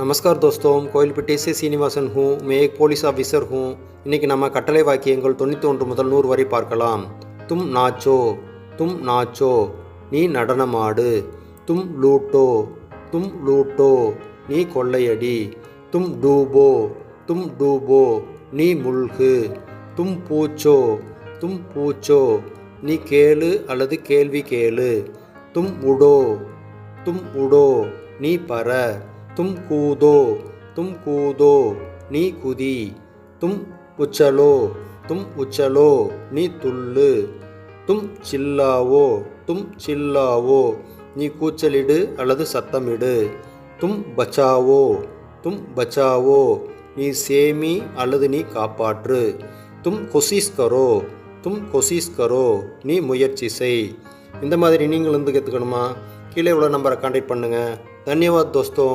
नमस्कार दोस्तों, கோயில்பட்டி से சீனிவாசன் हूँ। मैं एक पुलिस ऑफिसर हूँ। இன்றைக்கி நம்ம கட்டளை வாக்கியங்கள் 91 முதல் 100 வரை பார்க்கலாம். தும் நாச்சோ நீ நடனமாடு. தும் லூட்டோ நீ கொள்ளையடி. தும் டூபோ நீ முழ்கு. தும் பூச்சோ நீ கேளு அல்லது கேள்வி கேளு. தும் உடோ நீ பற. தும் கூதோ நீ குதி. தும் உச்சலோ நீ துள்ளு. தும் சில்லாவோ நீ கூச்சலிடு அல்லது சத்தமிடு. தும் பச்சாவோ நீ சேமி அல்லது நீ காப்பாற்று. தும் கொசிஸ் கரோ நீ முயற்சி செய். இந்த மாதிரி நீங்கள் கற்றுக்கணுமா? கீழே உள்ள நம்பரை கான்டாக்ட் பண்ணுங்கள். धन्यवाद दोस्तों।